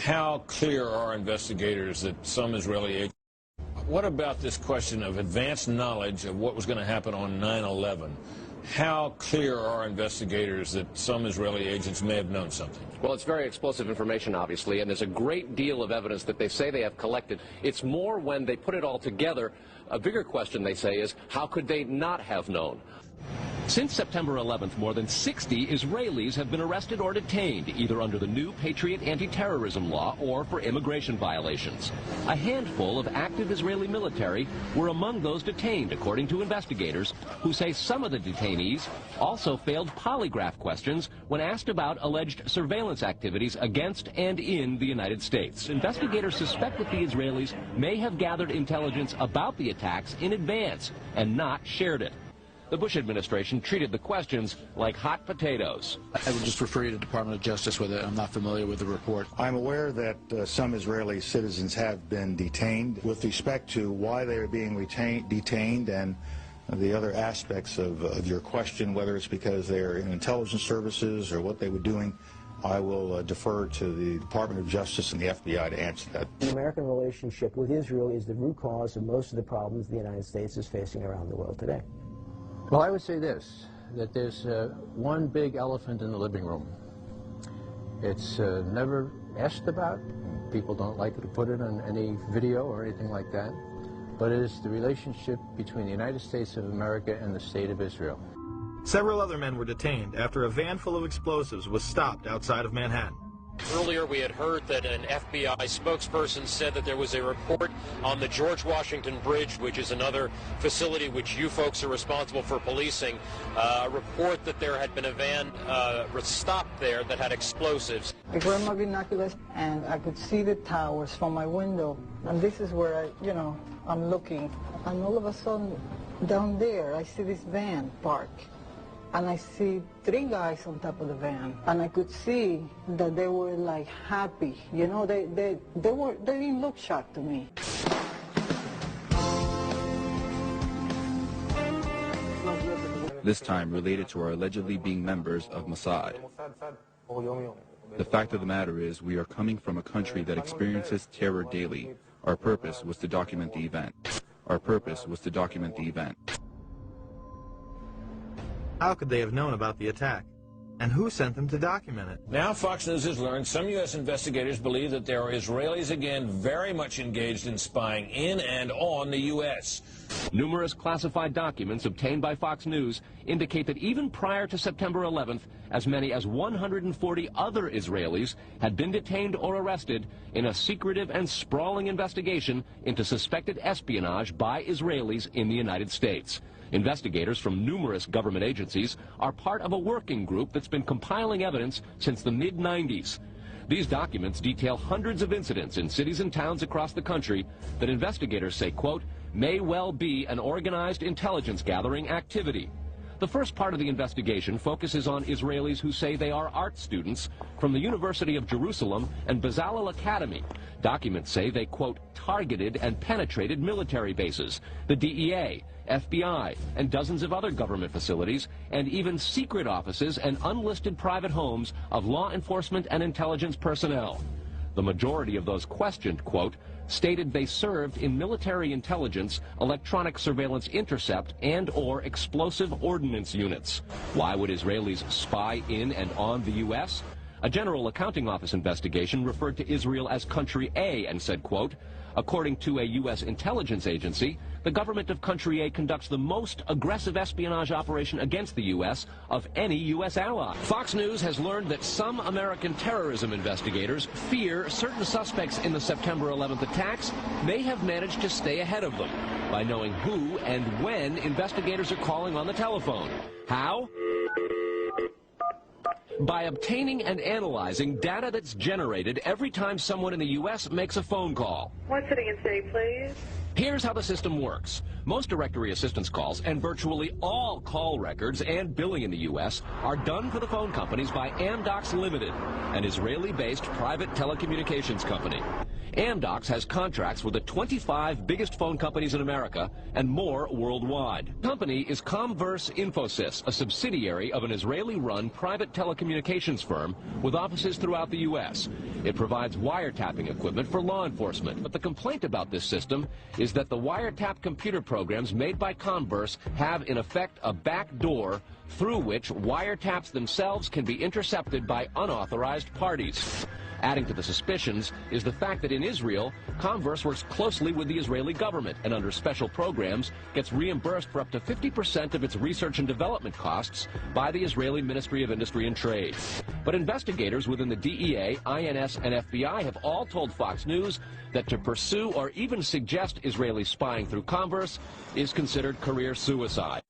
How clear are investigators that some Israeli agents? What about this question of advanced knowledge of what was going to happen on 9/11? How clear are investigators that some Israeli agents may have known something? Well, it's very explosive information, obviously, and there's a great deal of evidence that they say they have collected. It's more when they put it all together. A bigger question, they say, is how could they not have known? Since September 11th, more than 60 Israelis have been arrested or detained, either under the new Patriot anti-terrorism law or for immigration violations. A handful of active Israeli military were among those detained, according to investigators, who say some of the detainees also failed polygraph questions when asked about alleged surveillance activities against and in the United States. Investigators suspect that the Israelis may have gathered intelligence about the attacks in advance and not shared it. The Bush administration treated the questions like hot potatoes. I would just refer you to the Department of Justice with it. I'm not familiar with the report. I'm aware that some Israeli citizens have been detained. With respect to why they are being detained and the other aspects of your question, whether it's because they're in intelligence services or what they were doing, I will defer to the Department of Justice and the FBI to answer that. The American relationship with Israel is the root cause of most of the problems the United States is facing around the world today. Well, I would say this, that there's one big elephant in the living room. It's never asked about. People don't like to put it on any video or anything like that. But it is the relationship between the United States of America and the State of Israel. Several other men were detained after a van full of explosives was stopped outside of Manhattan. Earlier, we had heard that an FBI spokesperson said that there was a report on the George Washington Bridge, which is another facility which you folks are responsible for policing, a report that there had been a van stopped there that had explosives. I grabbed my binoculars and I could see the towers from my window. And this is where I'm looking. And all of a sudden, down there, I see this van parked. And I see 3 guys on top of the van, and I could see that they were like happy. You know, they didn't look shocked to me. This time related to our allegedly being members of Mossad. The fact of the matter is, we are coming from a country that experiences terror daily. Our purpose was to document the event. Our purpose was to document the event. How could they have known about the attack? And who sent them to document it? Now Fox News has learned some U.S. investigators believe that there are Israelis again very much engaged in spying in and on the U.S. Numerous classified documents obtained by Fox News indicate that even prior to September 11th, as many as 140 other Israelis had been detained or arrested in a secretive and sprawling investigation into suspected espionage by Israelis in the United States. Investigators from numerous government agencies are part of a working group that's been compiling evidence since the mid-90s. These documents detail hundreds of incidents in cities and towns across the country that investigators say, quote, may well be an organized intelligence gathering activity. The first part of the investigation focuses on Israelis who say they are art students from the University of Jerusalem and Bezalel Academy. Documents say they, quote, targeted and penetrated military bases, the DEA, FBI, and dozens of other government facilities, and even secret offices and unlisted private homes of law enforcement and intelligence personnel. The majority of those questioned, quote, stated they served in military intelligence, electronic surveillance intercept, and/or explosive ordnance units. Why would Israelis spy in and on the U.S.? A General Accounting Office investigation referred to Israel as Country A and said, quote, according to a U.S. intelligence agency, the government of Country A conducts the most aggressive espionage operation against the U.S. of any U.S. ally. Fox News has learned that some American terrorism investigators fear certain suspects in the September 11th attacks may have managed to stay ahead of them by knowing who and when investigators are calling on the telephone. How? By obtaining and analyzing data that's generated every time someone in the U.S. makes a phone call. One city and state, please. Here's how the system works. Most directory assistance calls and virtually all call records and billing in the U.S. are done for the phone companies by Amdocs Limited, an Israeli-based private telecommunications company. Amdocs has contracts with the 25 biggest phone companies in America and more worldwide. The company is Comverse Infosys, a subsidiary of an Israeli-run private telecommunications firm with offices throughout the U.S. It provides wiretapping equipment for law enforcement. But the complaint about this system is that the wiretap computer programs made by Comverse have, in effect, a back door through which wiretaps themselves can be intercepted by unauthorized parties. Adding to the suspicions is the fact that in Israel, Comverse works closely with the Israeli government and under special programs gets reimbursed for up to 50% of its research and development costs by the Israeli Ministry of Industry and Trade. But investigators within the DEA, INS, and FBI have all told Fox News that to pursue or even suggest Israeli spying through Comverse is considered career suicide.